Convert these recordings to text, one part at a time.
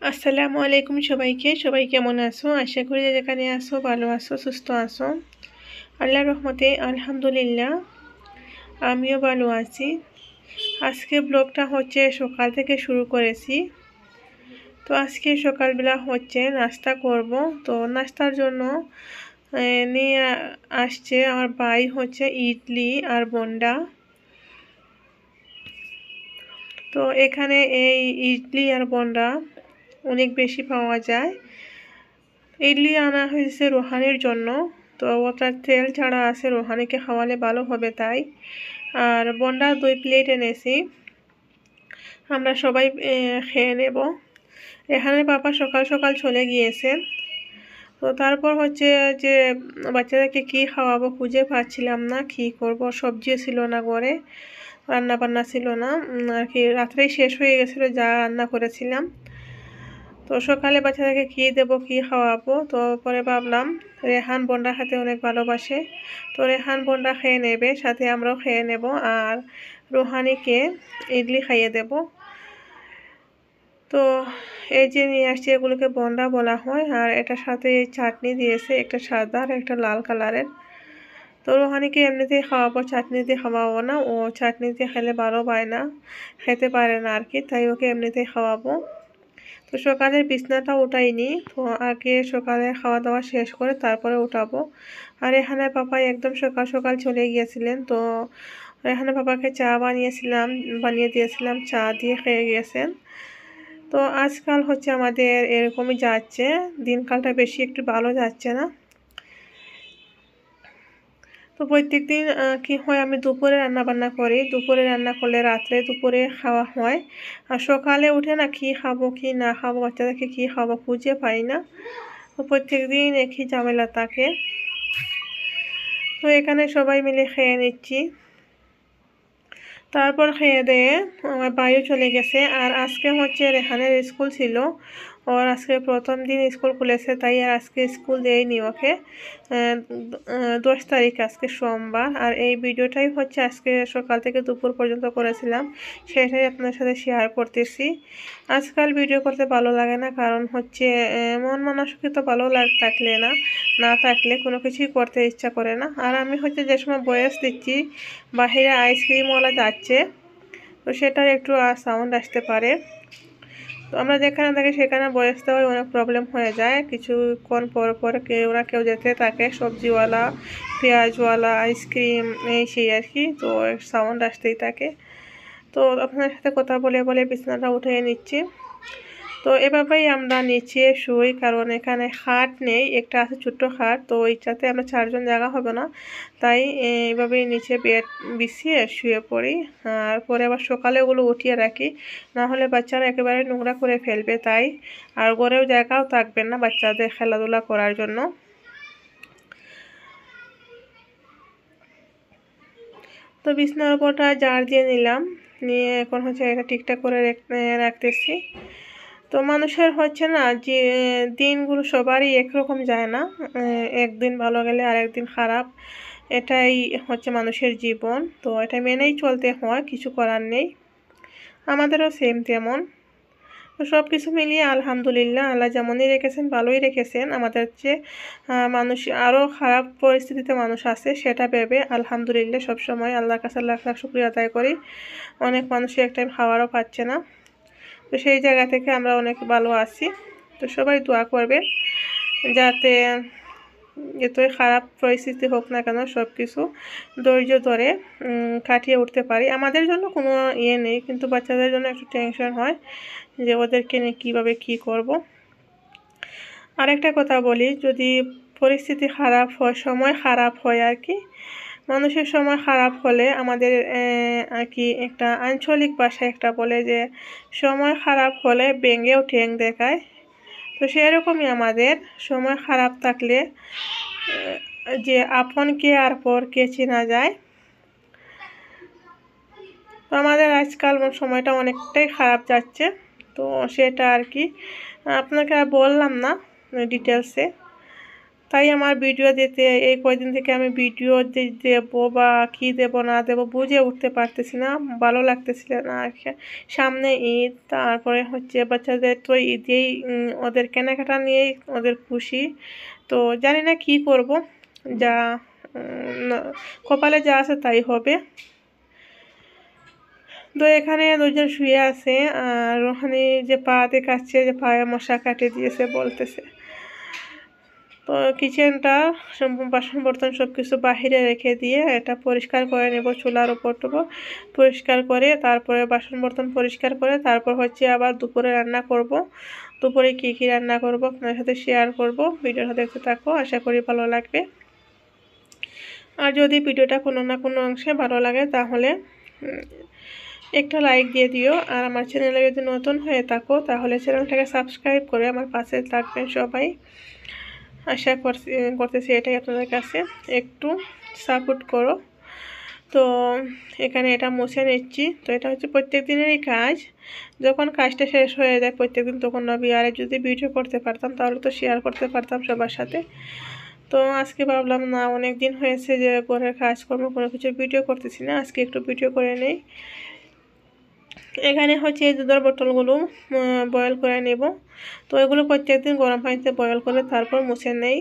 আসসালামু আলাইকুম সবাই কেমন আছো? আশা করি যে যেখানে আছো ভালো আছো, সুস্থ আছো। আল্লাহর রহমতে আলহামদুলিল্লাহ আমিও ভালো আছি। আজকে ব্লগটা হচ্ছে সকাল থেকে শুরু করেছি। তো আজকে সকালবেলা হচ্ছে নাস্তা করব। তো নাস্তার জন্য নিয়ে আসছে আমার ভাই হচ্ছে ইডলি আর বন্ডা। তো এখানে এই ইডলি আর বন্ডা অনেক বেশি পাওয়া যায়। ইডলি আনা হয়েছে রোহানির জন্য। তো ওটার তেল ছাড়া আছে, রোহানিকে খাওয়ালে ভালো হবে তাই। আর বন্ডা 2 প্লেট এনেছি, আমরা সবাই খেয়ে নেব। এখানে পাপা সকাল সকাল চলে গিয়েছেন। তো তারপর হচ্ছে যে বাচ্চাদেরকে কি খাওয়াবো খুঁজে পাচ্ছিলাম না, কি করব। সবজিও ছিল না ঘরে, রান্না বান্না ছিল না আর কি, রাত্রেই শেষ হয়ে গেছিলো যা রান্না করেছিলাম। তো সকালে বাচ্চাদেরকে কী দেবো, কী খাওয়াবো। তো পরে ভাবলাম রেহান বন্ডা খেতে অনেক ভালোবাসে, তো রেহান বন্ডা খেয়ে নেবে, সাথে আমরাও খেয়ে নেব। আর রুহানিকে ইডলি খাইয়ে দেব। তো এই যে নিয়ে আসছি, এগুলোকে বন্ডা বলা হয়। আর এটার সাথে চাটনি দিয়েছে, একটা সাদা আর একটা লাল কালারের। তো রুহানিকে এমনিতেই খাওয়াবো, চাটনি দিয়ে খাওয়াবো না। ও চাটনি দিয়ে খেলে ভালো পায় না, খেতে পারে না আর কি, তাই ওকে এমনিতেই খাওয়াবো। তো সকালের বিছনাটা উঠাইনি, তো আগে সকালে খাওয়া দাওয়া শেষ করে তারপরে উঠাবো। আর এখানে পাপা একদম সকাল সকাল চলে গিয়েছিলেন। তো এখানে পাপাকে চা বানিয়ে দিয়েছিলাম, চা দিয়ে খেয়ে গিয়েছেন। তো আজকাল হচ্ছে আমাদের এরকমই যাচ্ছে, দিনকালটা বেশি একটু ভালো যাচ্ছে না। তো প্রত্যেক দিন কী হয়, আমি দুপুরে রান্না বান্না করি, দুপুরে রান্না করলে রাত্রে দুপুরে খাওয়া হয়। আর সকালে উঠে না কী খাবো কি না খাবো, বাচ্চাদেরকে কী খাবো খুঁজে পাই না। তো প্রত্যেক দিন একই ঝামেলা থাকে। তো এখানে সবাই মিলে খেয়ে নিচ্ছি। তারপর খেয়ে দিয়ে আমার ভাইও চলে গেছে। আর আজকে হচ্ছে রেহানের স্কুল ছিল, ওর আজকে প্রথম দিন স্কুল খুলেছে, তাই আর আজকে স্কুল দেয়নি ওকে। 10 তারিখ আজকে সোমবার। আর এই ভিডিওটাই হচ্ছে আজকে সকাল থেকে দুপুর পর্যন্ত করেছিলাম, সেটাই আপনার সাথে শেয়ার করতেছি। আজকাল ভিডিও করতে ভালো লাগে না, কারণ হচ্ছে মন মানসিকতা ভালো থাকলে না থাকলে কোনো কিছুই করতে ইচ্ছা করে না। আর আমি হচ্ছে যে সময় বয়স দিচ্ছি, বাহিরে আইসক্রিমওয়ালা যাচ্ছে, তো সেটার একটু সাউন্ড আসতে পারে। তো আমরা যেখানে থাকি সেখানে বয়স দেওয়ায় অনেক প্রবলেম হয়ে যায়, কিছুক্ষণ পর পর কেউ যেতে থাকে, সবজিওয়ালা, পেঁয়াজওয়ালা, আইসক্রিম, এই সেই আর কি। তো সাউন্ড আসতেই থাকে। তো আপনার সাথে কথা বলে বলে বিছানাটা উঠিয়ে নিচ্ছি। তো এভাবেই আমরা নিচে শুই, কারণ এখানে খাট নেই, একটা আছে ছোট্ট খাট, তো ওইটাতে আমরা 4 জন জায়গা হবে না, তাই এইভাবেই নিচে বেড বিছিয়ে শুয়ে পড়ি। আর পরে আবার সকালে ওগুলো উঠিয়ে রাখি, না হলে বাচ্চারা একেবারে নোংরা করে ফেলবে তাই। আর ঘরেও জায়গাও থাকবে না বাচ্চাদের খেলাধুলা করার জন্য। তো বিছানার উপরটা ঝাড় দিয়ে নিলাম, নিয়ে এখন হচ্ছে এটা ঠিকঠাক করে রাখতেছি। তো মানুষের হচ্ছে না যে দিনগুলো সবারই একরকম যায় না, একদিন ভালো গেলে আর একদিন খারাপ, এটাই হচ্ছে মানুষের জীবন। তো এটা মেনেই চলতে হয়, কিছু করার নেই। আমাদেরও সেম তেমন। তো সব কিছু মিলিয়ে আলহামদুলিল্লাহ, আল্লাহ যেমনই রেখেছেন ভালোই রেখেছেন। আমাদের চেয়ে মানুষ আরও খারাপ পরিস্থিতিতে মানুষ আছে, সেটা ভেবে আলহামদুলিল্লাহ সবসময় আল্লাহর কাছে লাখ লাখ শুকরিয়া আদায় করি। অনেক মানুষই এক টাইম খাওয়ারও পাচ্ছে না, তো সেই জায়গা থেকে আমরা অনেক ভালো আছি। তো সবাই দোয়া করবেন যাতে যতই খারাপ পরিস্থিতি হোক না কেন সব কিছু ধৈর্য ধরে কাটিয়ে উঠতে পারি। আমাদের জন্য কোনো ইয়ে নেই, কিন্তু বাচ্চাদের জন্য একটু টেনশন হয় যে ওদেরকে নিয়ে কীভাবে কী করব। আরেকটা কথা বলি, যদি পরিস্থিতি খারাপ হয়, সময় খারাপ হয় আর কি, মানুষের সময় খারাপ হলে আমাদের আর কি একটা আঞ্চলিক ভাষায় একটা বলে যে সময় খারাপ হলে ব্যাঙেও ঠ্যাং দেখায়। তো সেরকমই আমাদের সময় খারাপ থাকলে যে আপনকে আর পরকে চেনা যায়। তো আমাদের আজকাল সময়টা অনেকটাই খারাপ যাচ্ছে, তো সেটা আর কি আপনাকে আর বললাম না ডিটেলসে। তাই আমার ভিডিও দিতে এই কয়দিন থেকে আমি ভিডিও দেবো বা কী দেবো না দেবো বুঝে উঠতে পারতেছি না, ভালো লাগতেছিল না আর কি। সামনে ঈদ, তারপরে হচ্ছে বাচ্চাদের তো ঈদেই ওদের কেনাকাটা নিয়েই ওদের খুশি। তো জানি না কি করব, যা কপালে যা আছে তাই হবে। তো এখানে দুজন শুয়ে আছে আর ওখানে যে পাতে কাটছে, যে পায়ে মশা কাটে দিয়েছে বলতেছে। তো কিচেনটা বাসন বর্তন সব কিছু বাহিরে রেখে দিয়ে এটা পরিষ্কার করে নেব, চুলার উপর টুকু পরিষ্কার করে তারপরে বাসন বর্তন পরিষ্কার করে তারপর হচ্ছে আবার দুপুরে রান্না করব। দুপুরে কী কী রান্না করব আপনার সাথে শেয়ার করব, ভিডিওটা দেখতে থাকো, আশা করি ভালো লাগবে। আর যদি ভিডিওটা কোনো না কোনো অংশে ভালো লাগে তাহলে একটা লাইক দিয়ে দিও। আর আমার চ্যানেলে যদি নতুন হয়ে থাকো তাহলে চ্যানেলটাকে সাবস্ক্রাইব করে আমার পাশে থাকবেন সবাই। আশা করতেছি এটাই আপনাদের কাছে, একটু সাপোর্ট করো। তো এখানে এটা মুছে নিচ্ছি। তো এটা হচ্ছে প্রত্যেক দিনেরই কাজ, যখন কাজটা শেষ হয়ে যায় প্রত্যেকদিন তখন ভাবি আর যদি ভিডিও করতে পারতাম তাহলে তো শেয়ার করতে পারতাম সবার সাথে। তো আজকে ভাবলাম না, অনেক দিন হয়েছে যে ঘরের কাজকর্ম কোনো কিছু ভিডিও করতেছি না, আজকে একটু ভিডিও করে নেই। এখানে হচ্ছে এই দুধের বোতলগুলো বয়েল করে নেব। তো এগুলো প্রত্যেকদিন গরম পানিতে বয়েল করে তারপর মুছে নেই।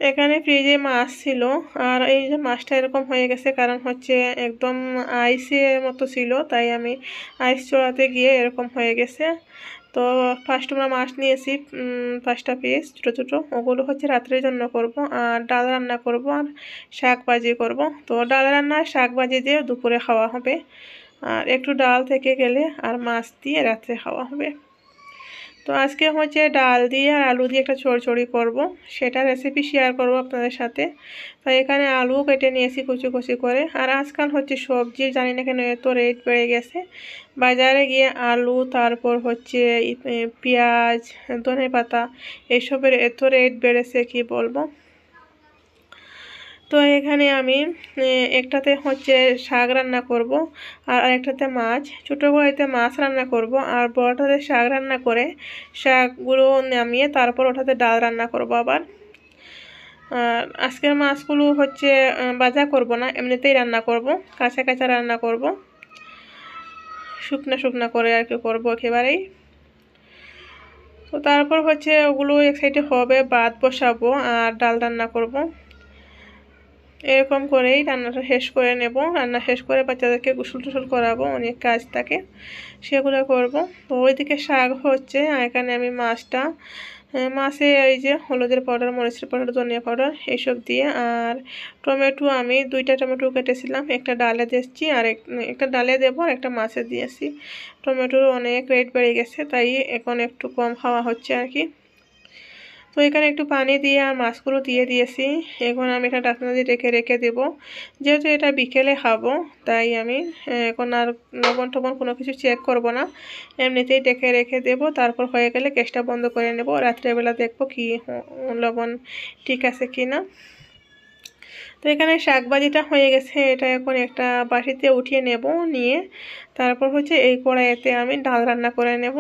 এখানে ফ্রিজে মাছ ছিল আর এই যে মাছটা এরকম হয়ে গেছে কারণ হচ্ছে একদম আইসের মতো ছিল, তাই আমি আইস চড়াতে গিয়ে এরকম হয়ে গেছে। তো ফার্স্ট আমরা মাছ নিয়েছি 5টা পিস ছোটো ছোটো, ওগুলো হচ্ছে রাত্রের জন্য করব। আর ডাল রান্না করব আর শাক ভাজি করব। তো ডাল রান্না শাক ভাজি দিয়ে দুপুরে খাওয়া হবে, আর একটু ডাল থেকে গেলে আর মাছ দিয়ে রাত্রে খাওয়া হবে। তো আজকে হচ্ছে ডাল দিয়ে আর আলু দিয়ে একটা চড়চড়ি করব, সেটা রেসিপি শেয়ার করব আপনাদের সাথে। তো এখানে আলু কেটে নিয়েছি কুচি কুচি করে। আর আজকাল হচ্ছে সবজির জানি না কেন এত রেট বেড়ে গেছে, বাজারে গিয়ে আলু তারপর হচ্ছে পেঁয়াজ ধনেপাতা এসবের এত রেট বেড়েছে কি বলবো। তো এখানে আমি একটাতে হচ্ছে শাক রান্না করব আর আরেকটাতে মাছ, ছোটো কড়াইতে মাছ রান্না করব আর বড়টাতে শাক রান্না করে শাকগুলো নামিয়ে তারপর ওটাতে ডাল রান্না করব আবার। আর আজকের মাছগুলো হচ্ছে ভাজা করব না, এমনিতেই রান্না করব, কাঁচা কাঁচা রান্না করব, শুকনা শুকনা করে আর কি করবো একেবারেই। তো তারপর হচ্ছে ওগুলো এক সাইডে হবে, ভাত বসাবো আর ডাল রান্না করব। এরকম করেই রান্নাটা শেষ করে নেব। রান্না শেষ করে বাচ্চাদেরকে গোসল টোসল করাবো, অনেক কাজ থাকে সেগুলো করব। তো ওইদিকে শাক হচ্ছে আর এখানে আমি মাছে এই যে হলুদের পাউডার, মরিচের পাউডার, ধনিয়া পাউডার এইসব দিয়ে, আর টমেটো আমি 2টা টমেটো কেটেছিলাম, একটা ডালে দিয়েছি আর একটা ডালে দেবো আর একটা মাছে দিয়েছি। টমেটোর অনেক রেট বেড়ে গেছে তাই এখন একটু কম খাওয়া হচ্ছে আর কি। তো এখানে একটু পানি দিয়ে আর মাছগুলো দিয়ে দিয়েছি। এখন আমি এটা ঢাকনা দিয়ে রেখে দেবো, যেহেতু এটা বিকেলে খাবো তাই আমি এখন আর লবণ টবণ কোনো কিছু চেক করব না, এমনিতেই রেখে দেবো। তারপর হয়ে গেলে গ্যাসটা বন্ধ করে নেব, রাত্রেবেলা দেখবো কি লবণ ঠিক আছে কি না। তো এখানে শাক ভাজিটা হয়ে গেছে, এটা এখন একটা বাটিতে উঠিয়ে নেব, নিয়ে তারপর হচ্ছে এই কড়াইতে আমি ডাল রান্না করে নেব।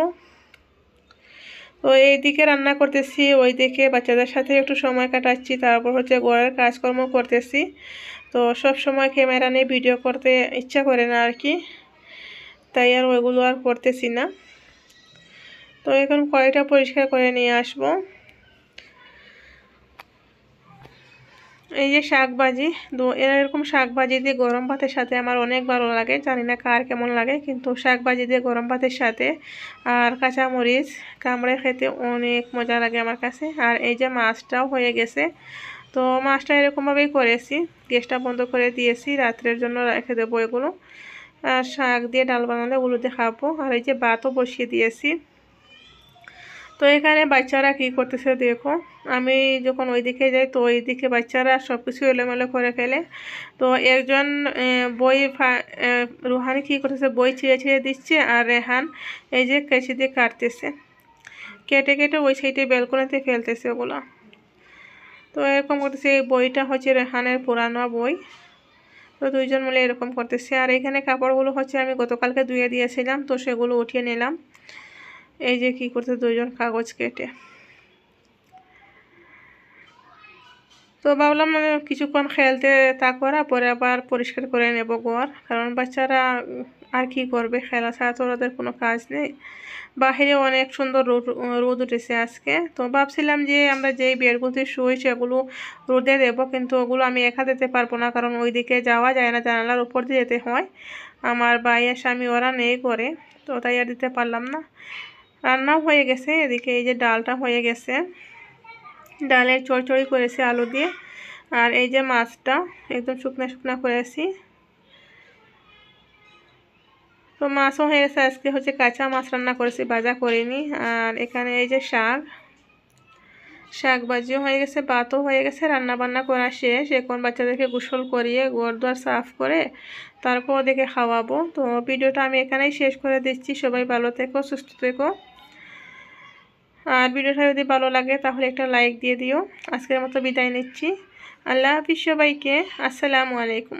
তো এইদিকে রান্না করতেছি, ওইদিকে বাচ্চাদের সাথে একটু সময় কাটাচ্ছি, তারপর হচ্ছে ঘরের কাজকর্ম করতেছি। তো সব সময় ক্যামেরা নিয়ে ভিডিও করতে ইচ্ছা করে না আর কি, তাই আর ওইগুলো আর করতেছি না। তো এখন কড়াইটা পরিষ্কার করে নিয়ে আসবো। এই যে শাক ভাজি, তো এরকম শাক ভাজি দিয়ে গরম ভাতের সাথে আমার অনেক ভালো লাগে, জানি না কার কেমন লাগে, কিন্তু শাক ভাজি দিয়ে গরম ভাতের সাথে আর কাঁচামরিচ কামড়ে খেতে অনেক মজা লাগে আমার কাছে। আর এই যে মাছটাও হয়ে গেছে, তো মাছটা এরকমভাবেই করেছি, গ্যাসটা বন্ধ করে দিয়েছি, রাত্রের জন্য রেখে দেবো এগুলো। আর শাক দিয়ে ডাল বানালে ওগুলো দিয়ে খাবো। আর এই যে ভাতও বসিয়ে দিয়েছি। তো এখানে বাচ্চারা কি করতেছে দেখো, আমি যখন ওইদিকে যাই তো ওইদিকে বাচ্চারা সব কিছু এলোমেলো করে ফেলে। তো একজন রুহানি কি করতেছে, বই ছিঁড়ে ছিঁড়ে দিচ্ছে আর রেহান এই যে কেঁচি দিয়ে কাটতেছে, কেটে কেটে ওই সাইডে বেলকনিতে ফেলতেছে ওগুলো। তো এরকম করতেছে, এই বইটা হচ্ছে রেহানের পুরানো বই। তো দুইজন মিলে এরকম করতেছে। আর এখানে কাপড়গুলো হচ্ছে আমি গতকালকে ধুয়ে দিয়েছিলাম, তো সেগুলো উঠিয়ে নিলাম। এই যে কি করতে দুইজন কাগজ কেটে। তো ভাবলাম কিছুক্ষণ খেলতে তা করা পরে আবার পরিষ্কার করে নেব ঘর, কারণ বাচ্চারা আর কি করবে, খেলা ছাড়া তো ওদের কোনো কাজ নেই। বাহিরে অনেক সুন্দর রোদ উঠেছে আজকে। তো ভাবছিলাম যে আমরা যেই বেডগুলোতে শুই সেগুলো রোদে দেবো, কিন্তু ওগুলো আমি একা দিতে পারবো না, কারণ ওইদিকে যাওয়া যায় না, জানালার উপর দিয়ে যেতে হয়। আমার ভাই আর স্বামী ওরা নেই করে, তো তাই আর দিতে পারলাম না। রান্নাও হয়ে গেছে, এদিকে এই যে ডালটা হয়ে গেছে, ডালের চড়চড়ি করেছি আলু দিয়ে। আর এই যে মাছটা একদম শুকনো শুকনো করেছি। তো মাছও হয়ে গেছে, আজকে হচ্ছে কাঁচা মাছ রান্না করেছি, ভাজা করিনি। আর এখানে এই যে শাক ভাজিও হয়ে গেছে, ভাতও হয়ে গেছে, রান্না বান্না করা শেষ। এখন বাচ্চাদেরকে গোসল করিয়ে ঘরদোর সাফ করে তারপর ওদেরকে খাওয়াবো। তো ভিডিওটা আমি এখানেই শেষ করে দিচ্ছি। সবাই ভালো থেকো, সুস্থ থেকো। আর ভিডিওটা যদি ভালো লাগে তাহলে একটা লাইক দিয়ে দিও। আজকের মতো বিদায় নিচ্ছি। আল্লাহ হাফিজ সবাইকে। আসসালামু আলাইকুম।